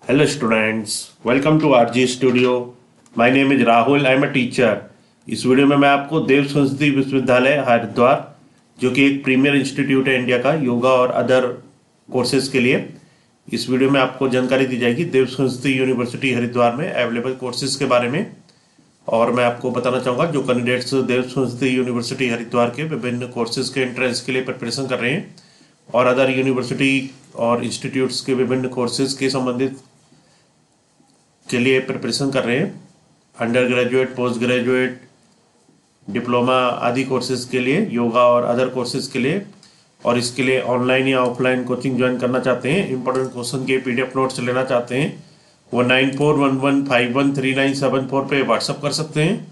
Hello students, welcome to RG Studio. My name is Rahul. I am a teacher. इस video में मैं आपको देव संस्कृति विश्वविद्यालय हरिद्वार, जो कि एक प्रीमियर इंस्टीट्यूट है इंडिया का योगा और अदर कोर्सेज के लिए, इस वीडियो में आपको जानकारी दी जाएगी देव संस्कृति यूनिवर्सिटी हरिद्वार में अवेलेबल कोर्सेज के बारे में। और मैं आपको बताना चाहूँगा जो कैंडिडेट्स देव संस्कृति यूनिवर्सिटी हरिद्वार के विभिन्न कोर्सेज के एंट्रेंस के लिए प्रिपरेशन कर रहे हैं और अदर यूनिवर्सिटी और इंस्टीट्यूट्स के विभिन्न कोर्सेज के संबंधित के लिए प्रिपरेशन कर रहे हैं, under graduate, post graduate, diploma आदि कोर्सेज के लिए, योगा और अदर कोर्सेज के लिए, और इसके लिए ऑनलाइन या ऑफलाइन कोचिंग ज्वाइन करना चाहते हैं, इंपॉर्टेंट क्वेश्चन के पीडीएफ नोट्स लेना चाहते हैं, वो 9411513974 पे व्हाट्सअप कर सकते हैं।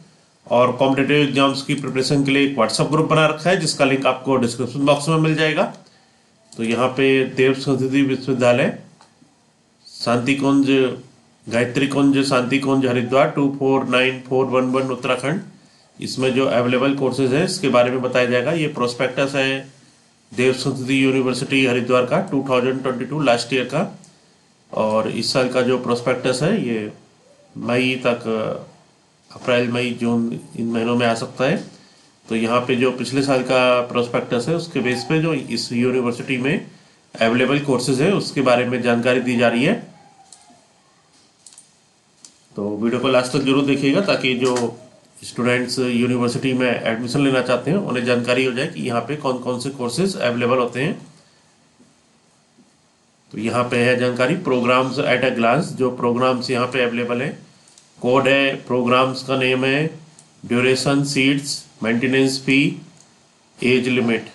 और कॉम्पिटेटिव एग्जाम्स की प्रिपरेशन के लिए एक व्हाट्सअप ग्रुप बना रखा है जिसका लिंक आपको डिस्क्रिप्शन बॉक्स में मिल जाएगा। तो यहाँ पे देव संस्कृति विश्वविद्यालय शांति कुंज, गायत्री कुंज, शांति कुंज हरिद्वार 249411 उत्तराखंड, इसमें जो अवेलेबल कोर्सेज हैं इसके बारे में बताया जाएगा। ये प्रोस्पेक्टस है देव संस्कृति यूनिवर्सिटी हरिद्वार का 2022 लास्ट ईयर का, और इस साल का जो प्रोस्पेक्टस है ये मई तक, अप्रैल मई जून इन महीनों में आ सकता है। तो यहाँ पे जो पिछले साल का प्रोस्पेक्टस है उसके बेस पे जो इस यूनिवर्सिटी में अवेलेबल कोर्सेज है उसके बारे में जानकारी दी जा रही है। तो वीडियो को लास्ट तक जरूर देखिएगा ताकि जो स्टूडेंट्स यूनिवर्सिटी में एडमिशन लेना चाहते हैं उन्हें जानकारी हो जाए कि यहाँ पे कौन कौन से कोर्सेज अवेलेबल होते हैं। तो यहाँ पे है जानकारी प्रोग्राम्स एट अ ग्लांस, जो प्रोग्राम्स यहाँ पे अवेलेबल है, कोड है, प्रोग्राम्स का नेम है, ड्यूरेशन, सीट्स, मेंटेनेंस फी, एज लिमिट।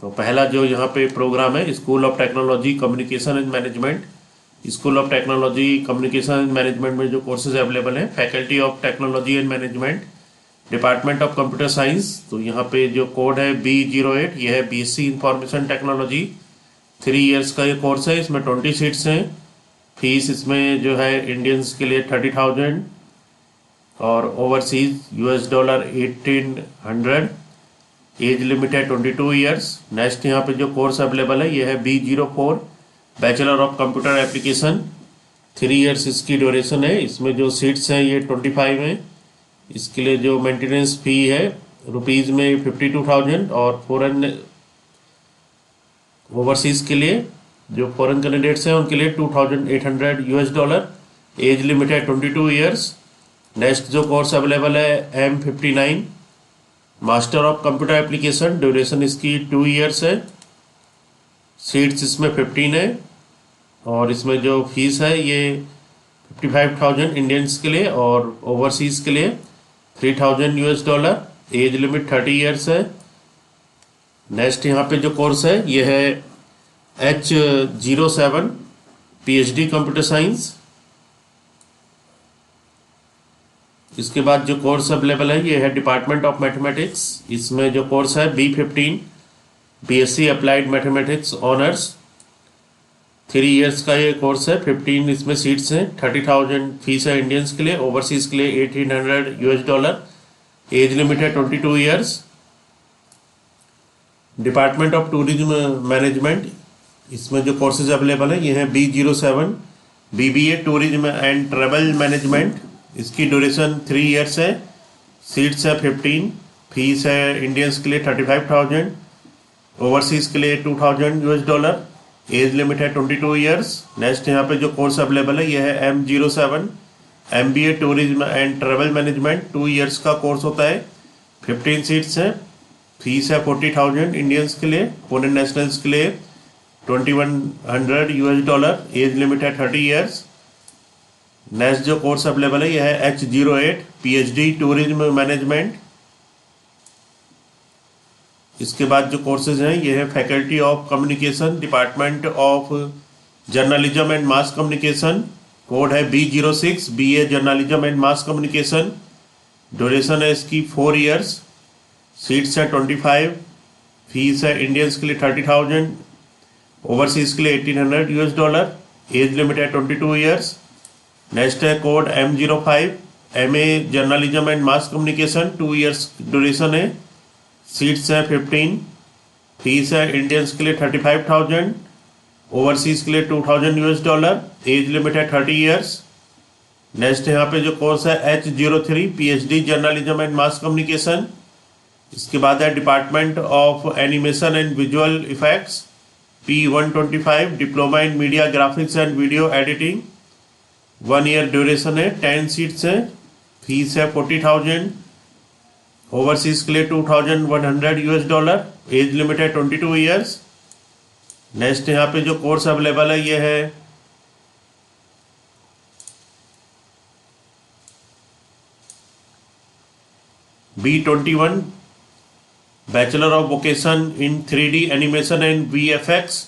तो पहला जो यहाँ पे प्रोग्राम है school of technology communication and management, school of technology communication and management में जो कोर्सेज अवेलेबल हैं, faculty of technology and management, department of computer science. तो यहाँ पे जो कोड है B08, यह है BSc इंफॉर्मेशन टेक्नोलॉजी, 3 इयर्स का ये कोर्स है, इसमें 20 सीट्स हैं। फीस इसमें जो है इंडियंस के लिए 30,000 और ओवरसीज $1800। एज लिमिट है 22 ईयर्स। नेक्स्ट यहाँ पे जो कोर्स अवेलेबल है ये है B04, bachelor of computer application, 3 years इसकी ड्यूरेशन है। इसमें जो सीट्स हैं ये 25 हैं। इसके लिए जो मेंटेनेंस फ़ी है रुपीज़ में 52,000 और फॉरेन ओवरसीज़ के लिए जो फॉरेन कैंडिडेट्स हैं उनके लिए $2,800। एज लिमिट है 22 ईयर्स। नेक्स्ट जो कोर्स अवेलेबल है M59, master of computer application, duration इसकी 2 इयर्स है। सीट्स इसमें 15 है और इसमें जो फीस है ये 55,000 इंडियंस के लिए और ओवरसीज़ के लिए $3,000। एज लिमिट 30 इयर्स है। नेक्स्ट यहाँ पे जो कोर्स है ये है H07, PhD कंप्यूटर साइंस। इसके बाद जो कोर्स अवेलेबल है ये है डिपार्टमेंट ऑफ मैथमेटिक्स, इसमें जो कोर्स है B15, BSc applied mathematics honours, 3 years का ये कोर्स है। 15 इसमें सीट्स हैं, 30,000 फीस है इंडियंस के लिए, ओवरसीज़ के लिए $1,800। एज लिमिट है 22 years. Department of tourism management, इसमें जो कोर्सेज अवेलेबल है ये हैं B07, BBA tourism and travel management, इसकी ड्यूरेशन 3 इयर्स है। सीट्स है 15, फीस है इंडियंस के लिए 35,000, ओवरसीज़ के लिए $2,000। एज लिमिट है 22 इयर्स। नेक्स्ट यहाँ पे जो कोर्स अवेलेबल है ये है M07, MBA tourism and travel management, 2 years का कोर्स होता है, 15 सीट्स हैं। फीस है 40,000 इंडियंस के लिए, फॉरेन नेशनल्स के लिए $2,100। एज लिमिट है 30 इयर्स। नेक्स्ट जो कोर्स अवेलेबल है यह है H08, PhD टूरिज्म मैनेजमेंट। इसके बाद जो कोर्सेज हैं ये है faculty of communication, department of journalism and mass communication, code है B06, BA journalism and mass communication, duration है इसकी 4 इयर्स। सीट्स है 25, फीस है इंडियंस के लिए 30,000, ओवरसीज़ के लिए $1,800। एज लिमिट है 22 इयर्स। नेक्स्ट है code M05, MA journalism and mass communication, 2 years duration है। सीट्स है 15, फीस है इंडियंस के लिए 35,000, ओवरसीज के लिए $2000, एज लिमिट है 30 ईयर्स। नेक्स्ट यहाँ पे जो कोर्स है H03 PhD journalism and mass communication. इसके बाद है department of animation and visual effects P125 diploma in media graphics and video editing. 1 year duration है, 10 सीट्स है, फीस है 40,000, ओवरसीज के लिए $2100, एज लिमिट है 22 ईयर्स। नेक्स्ट यहाँ पे जो कोर्स अवेलेबल है ये है B21 bachelor of vocation in 3D animation and VFX।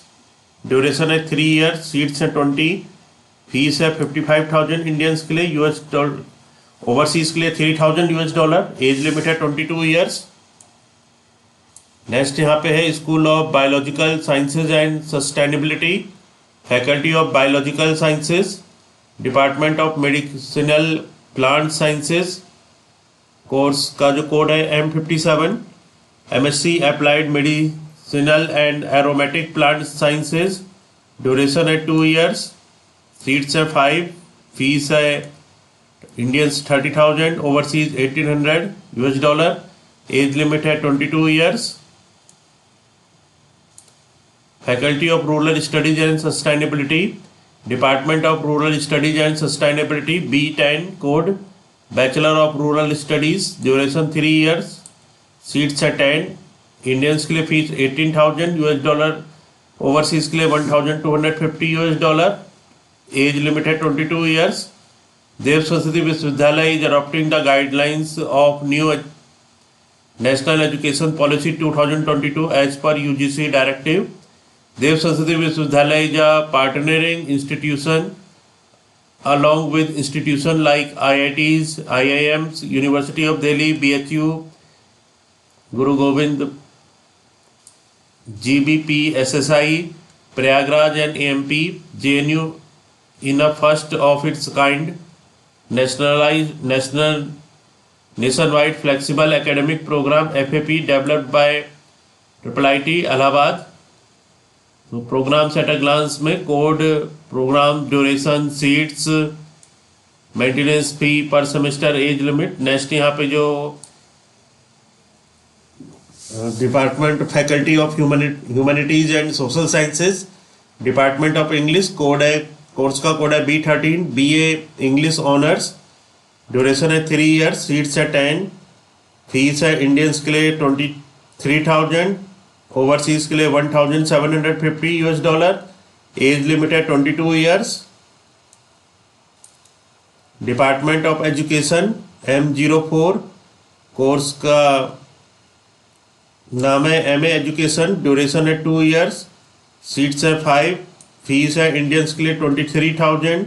Duration है 3 ईयर, सीट्स है 20, फीस है 55,000 इंडियंस के लिए, $, ओवरसीज के लिए $3,000, एज लिमिट है 22 ईयर्स। नेक्स्ट यहाँ पे है school of biological sciences and sustainability, faculty of biological sciences, department of medicinal plant sciences. Course का जो कोड है M57, MSc applied medicinal and aromatic plant sciences. Duration है 2 ईयर्स, सीट्स है 5, fees है Indians 30,000, overseas $1,800, as limit है 22 years. Faculty of rural studies and sustainability, department of rural studies and sustainability B10 code, bachelor of rural studies. Duration 3 years, seats है 10, Indians के लिए fees $18,000, overseas के लिए $1,250, as limit है 22 years. Dev Saraswati Vishwavidyalaya is adopting the guidelines of new national education policy 2022 as per UGC directive. Dev Saraswati Vishwavidyalaya is a partnering institution along with institutions like IITs, IIMs, University of Delhi, BHU, Guru Gobind, GBP, SSI, Prayagraj and AMP, JNU in a first of its kind nationwide flexible academic program FAP developed by IIT Allahabad. तो programs at a glance में code, program duration, seats, maintenance fee per semester, age limit. Next यहाँ पे जो department faculty of humanities and social sciences, department of English, code है, course का code है B13 BA English honours. Duration है 3 year, seats है 10, fees है Indians के लिए 23,000, ओवरसीज के लिए $1,750, एज लिमिट है 22 years. Department of education M04, course का नाम है MA एजुकेशन। ड्यूरेशन है 2 ईयर्स, सीट्स है 5, फीस है इंडियंस के लिए 23,000,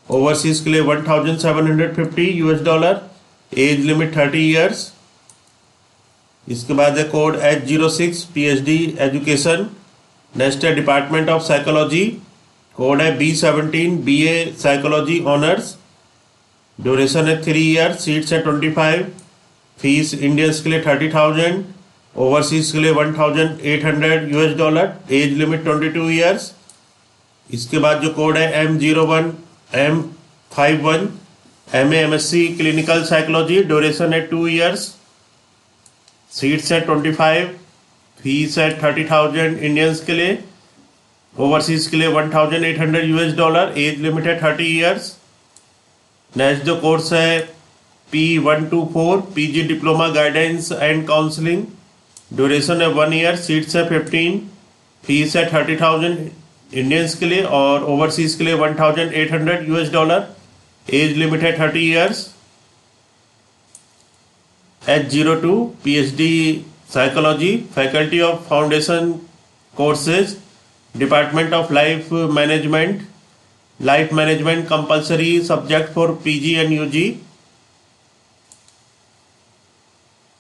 ओवरसीज के लिए $1,750, एज लिमिट 30 ईयर्स। इसके बाद है code H06 PhD education. Next है डिपार्टमेंट ऑफ साइकोलॉजी, कोड है B17 BA psychology honours. Duration है 3 ईयर, सीट्स है 25, फीस इंडियंस के लिए 30,000, ओवरसीज के लिए $1,800, एज लिमिट 22 ईयर्स। इसके बाद जो कोड है M01 M51 MA MSc clinical psychology. Duration है 2 ईयर्स, सीट्स है 25, फीस है 30,000 इंडियंस के लिए, ओवरसीज के लिए $1,800, एज लिमिट है 30 ईयर्स। नेक्स्ट जो कोर्स है P124 PG diploma guidance and counselling. Duration है 1 ईयर, सीट्स है 15, फीस है 30,000 इंडियंस के लिए और ओवरसीज के लिए $1,800, एज लिमिट है 30 years. H02 PhD psychology, faculty of foundation courses, department of life management compulsory subject for PG and UG,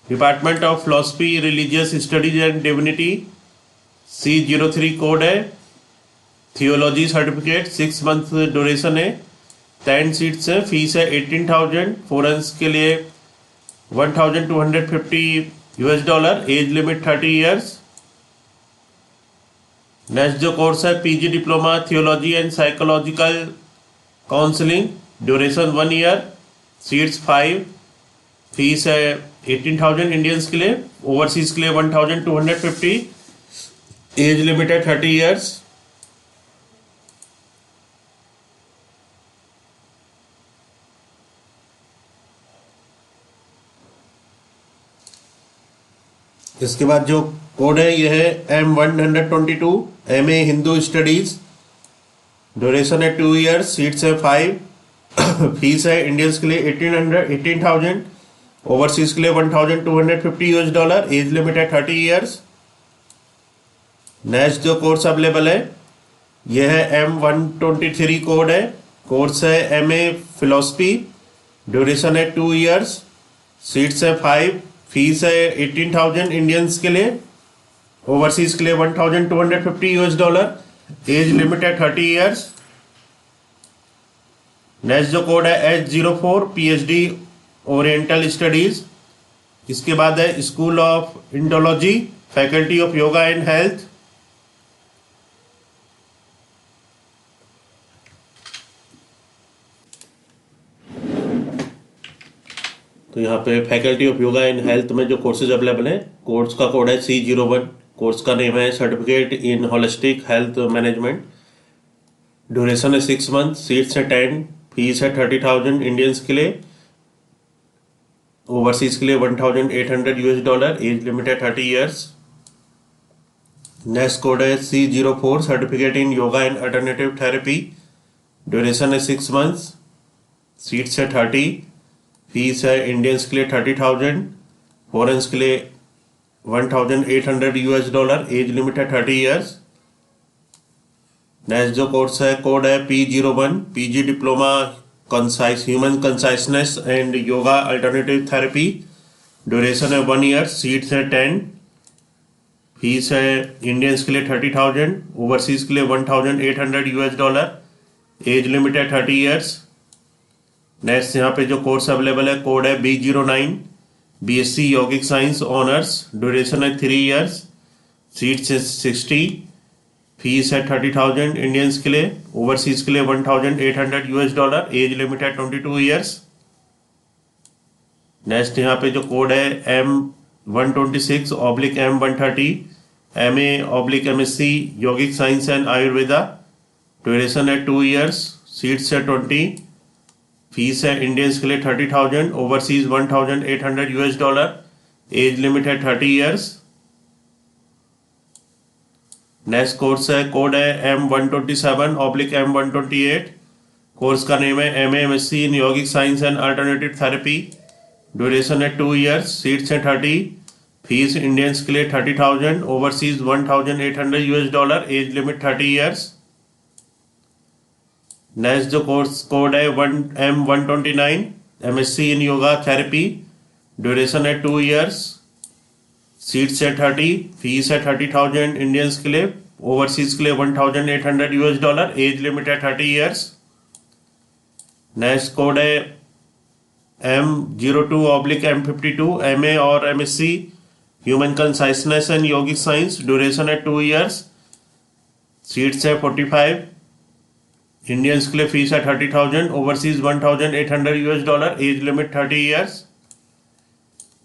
department of philosophy religious studies and divinity C03 code है, theology certificate, 6 month duration है, 10 seats है, fees है 18,000, फोरेंस के लिए $1,250, age limit 30 years. Next जो course है PG diploma theology and psychological counselling, duration 1 year, seats 5, fees है 18,000 Indians के लिए, ओवरसीज के लिए 1,250, एज लिमिट है 30 ईयर्स। इसके बाद जो कोड है यह है M122, MA Hindu studies, duration है 2 ईयर्स, सीट्स है 5, फीस है इंडियंस के लिए 18,000, ओवरसीज के लिए 1,250 $, एज लिमिट है 30 ईयर्स। नेक्स्ट जो कोर्स अवेलेबल है यह है M123 कोड है, कोर्स है MA फिलोसफी, ड्यूरेशन है 2 ईयर्स, सीट्स है 5, फीस है 18,000 इंडियंस के लिए, ओवरसीज के लिए 1,250 $, एज लिमिट है 30 ईयर्स। नेक्स्ट जो कोड है H04 PhD ओरिएंटल स्टडीज। इसके बाद है school of Indology, faculty of yoga and health. तो यहाँ पे faculty of yoga and health में जो कोर्सेज अवेलेबल हैं, कोर्स का कोड है C01, कोर्स का नेम है certificate in holistic health management, duration है 6 मंथ, सीट्स है 10, फीस है 30,000 इंडियंस के लिए, ओवरसीज के लिए 1,800 $, एज लिमिट है 30 ईयर्स। नेक्स्ट कोड है C04, certificate in yoga and alternative therapy, duration है 6 मंथ्स, सीट्स है 30, फीस है इंडियंस के लिए 30,000, फॉरेंस के लिए 1,800 $, एज लिमिट है 30 ईयर्स। नेक्स्ट जो कोर्स है कोड है P01, PG diploma human consciousness and yoga alternative therapy, duration है 1 ईयर, सीट्स है 10, फीस है इंडियंस के लिए 30,000, ओवरसीज के लिए 1,800 $, एज लिमिट है 30 ईयर्स। नेक्स्ट यहाँ पे जो कोर्स अवेलेबल है कोड है B09, BSc यौगिक साइंस ऑनर्स, ड्यूरेशन है 3 ईयर्स, सीट्स है 60, फीस है 30,000 इंडियंस के लिए, ओवरसीज के लिए 1,800 $, एज लिमिट है 22 ईयर्स। नेक्स्ट यहाँ पे जो कोड है M126/M130, MA/MSc यौगिक साइंस एंड आयुर्वेदा, ड्यूरेशन है 2 ईयर्स, सीट्स है 20, फीस है इंडियंस के लिए 30,000, ओवरसीज 1,800 $, एज लिमिट है 30 ईयर्स। नेक्स्ट कोर्स है कोड है M127/M128, कोर्स का नेम है MA/MSc इन यौगिक science and alternative therapy, duration है 2 ईयर्स, सीट्स है 30, फीस इंडियंस के लिए 30,000, overseas 1,800 $, age limit 30 years. Next जो कोर्स कोड है M129, MSc इन योगा थेरेपी, ड्यूरेशन है 2 ईयर्स, सीट्स है 30, फीस है 30,000 इंडियंस के लिए, ओवरसीज के लिए 1,800 $, एज लिमिट है 30 ईयर्स। नेक्स्ट कोड है M02/M52, MA और MSc ह्यूमन कंसाइसनेस एंड यौगिक साइंस, ड्यूरेशन है 2 ईयर्स, सीट्स है 45, इंडियंस के लिए फीस है 30,000, ओवरसीज 1,800 $, एज लिमिट 30 ईयर्स।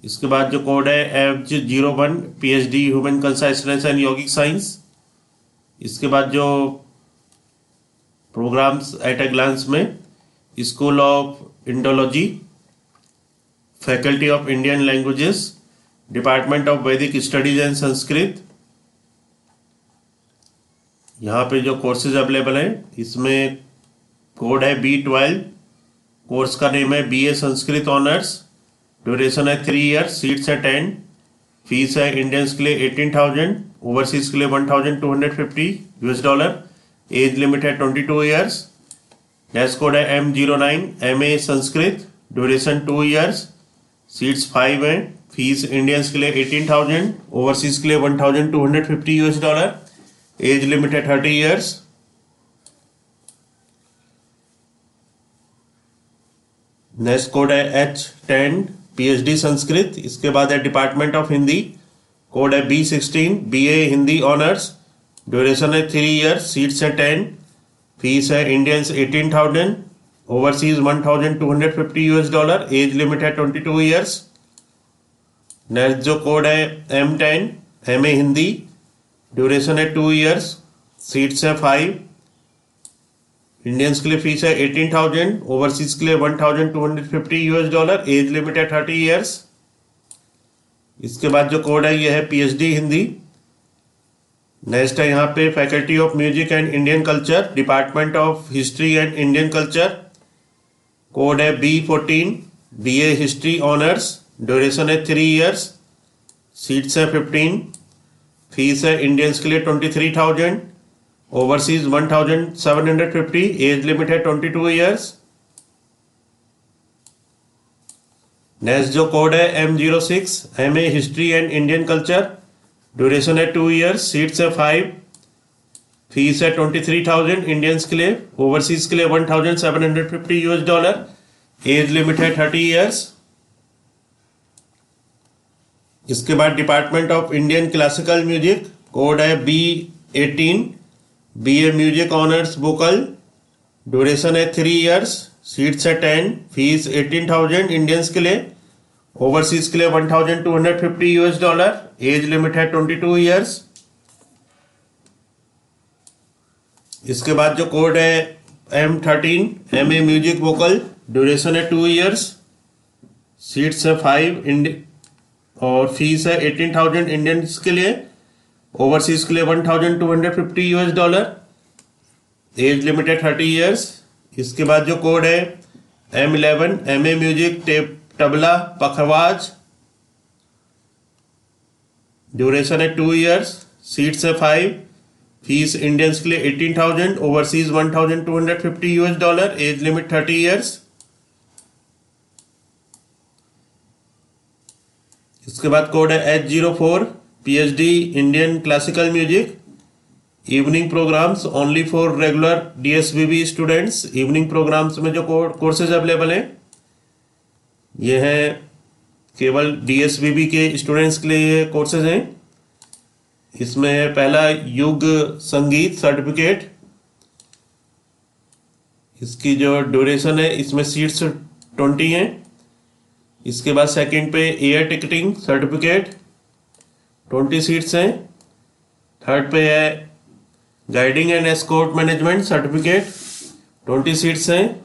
इसके बाद जो कोड है H01, PhD human consciousness and यौगिक साइंस। इसके बाद जो प्रोग्राम्स एट ए ग्लांस में, school of Indology, faculty of Indian languages, department of वैदिक स्टडीज एंड संस्कृत। यहाँ पे जो कोर्सेज अवेलेबल हैं इसमें कोड है B12, कोर्स का नेम है BA संस्कृत ऑनर्स, ड्यूरेशन है 3 ईयर्स, सीट्स है 10, फीस है इंडियंस के लिए 18,000, ओवरसीज के लिए 1,250 $, एज लिमिट है 22 ईयर्स। नेक्स्ट कोड है M09, MA Sanskrit, duration 2 years, seats 5 हैं, फीस इंडियंस के लिए 18,000, ओवरसीज के लिए 1,250 $, एज लिमिट है 30 ईयर्स। नेक्स्ट कोड है H10, PhD संस्कृत। इसके बाद है डिपार्टमेंट ऑफ हिंदी, कोड है B16, BA Hindi honours, duration है 3 ईयर्स, सीट्स है 10, फीस है इंडियंस 18,000, ओवरसीज $1,250, एज लिमिट है 22 ईयर्स। नेक्स्ट जो कोड है M10, MA हिंदी, ड्यूरेशन है 2 ईयर्स, सीट्स है 5, इंडियंस के लिए फीस है 18,000, ओवरसीज के लिए $1,250, एज लिमिट है 30 ईयर्स। इसके बाद जो कोड है ये है PhD हिंदी। नेक्स्ट है यहाँ पे faculty of music and Indian culture, department of history and Indian culture, code है B14, BA history honours, duration है 3 ईयर्स, सीट्स है 15, फीस है इंडियंस के लिए 23,000, ओवरसीज 1,750, एज लिमिट है 22 ईयर्स। नेक्स्ट जो कोड है M06, MA history and Indian culture, duration है 2 ईयर्स, सीट्स है 5, फीस है 23,000 इंडियंस के लिए, ओवरसीज के लिए $1,750, एज लिमिट है 30 ईयर्स। इसके बाद department of Indian classical music, code है B18, BA music honours vocal, duration है 3 ईयर्स, सीट्स है 10, फीस 18,000 इंडियंस के लिए, ओवरसीज के लिए $1,250, एज लिमिट है 22 ईयर्स। इसके बाद जो कोड है M13, MA music vocal, duration है 2 ईयर्स, सीट्स है 5 और फीस है 18,000 इंडियंस के लिए, ओवरसीज के लिए $1,250, एज लिमिट है 30 ईयर्स। इसके बाद जो कोड है M11, MA music tabla pakhawaj, duration है 2 ईयर्स, सीट्स है 5, फीस इंडियंस के लिए 18,000, ओवरसीज $1,250, एज लिमिट 30 ईयर्स। इसके बाद कोड है H04, PhD Indian classical music, evening programmes only for regular DSBB students. Evening programmes में जो कोर्सेज अवेलेबल हैं ये हैं केवल DSBB के स्टूडेंट्स के लिए कोर्सेज हैं। इसमें है पहला युग संगीत सर्टिफिकेट, इसकी जो ड्यूरेशन है इसमें सीट्स 20 हैं। इसके बाद सेकंड पे एयर टिकटिंग सर्टिफिकेट 20 सीट्स हैं। थर्ड पे है guiding and escort management certificate 20 seats हैं।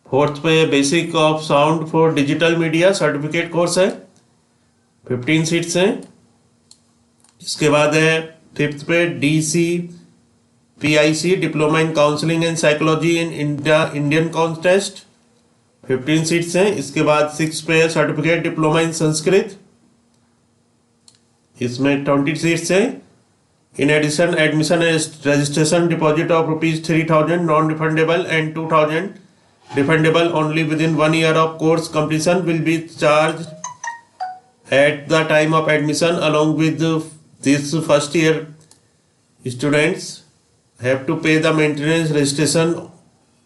फोर्थ पे basic of sound for digital media certificate course है 15 सीट्स हैं। इसके बाद है फिफ्थ पे DCPIC diploma in counselling and psychology in Indian contest 15 seats हैं। इसके बाद सिक्स पे सर्टिफिकेट डिप्लोमा इन संस्कृत, इसमें 20 सीट्स हैं। In addition admission registration deposit of ₹3,000 non refundable and 2,000 refundable only within 1 year of course completion will be charged at the time of admission. Along with this first year students have to pay the maintenance registration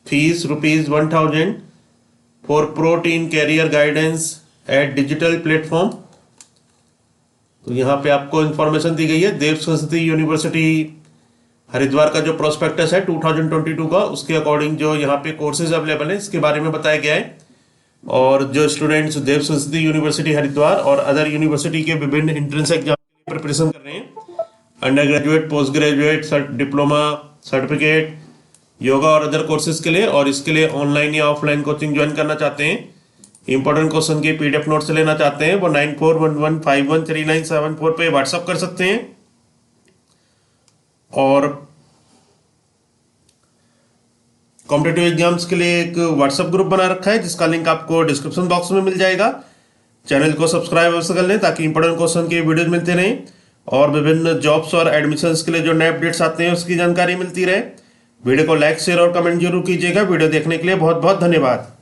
fees ₹1,000 for pro-teen career guidance at digital platform. तो यहाँ पे आपको information दी गई है देव संस्कृति university Haridwar का जो prospectus है 2022 का, उसके अकॉर्डिंग जो यहाँ पे कोर्सेज अवेलेबल है इसके बारे में बताया गया है। और जो स्टूडेंट्स देव संस्कृति यूनिवर्सिटी हरिद्वार और अदर यूनिवर्सिटी के विभिन्न एंट्रेंस एग्जाम के लिए प्रिपरेशन कर रहे हैं, under graduate, post graduate, diploma, certificate, yoga और अदर कोर्सेज के लिए, और इसके लिए ऑनलाइन या ऑफलाइन कोचिंग ज्वाइन करना चाहते हैं, इंपॉर्टेंट क्वेश्चन के PDF नोट से लेना चाहते हैं, वो 9411513974 पे व्हाट्सअप कर सकते हैं। और कॉम्पिटिटिव एग्जाम्स के लिए एक व्हाट्सएप ग्रुप बना रखा है जिसका लिंक आपको डिस्क्रिप्शन बॉक्स में मिल जाएगा। चैनल को सब्सक्राइब अवश्य कर लें ताकि इंपॉर्टेंट क्वेश्चन के वीडियोज मिलते रहें और विभिन्न जॉब्स और एडमिशन्स के लिए जो नए अपडेट्स आते हैं उसकी जानकारी मिलती रहे। वीडियो को लाइक, शेयर और कमेंट जरूर कीजिएगा। वीडियो देखने के लिए बहुत बहुत धन्यवाद।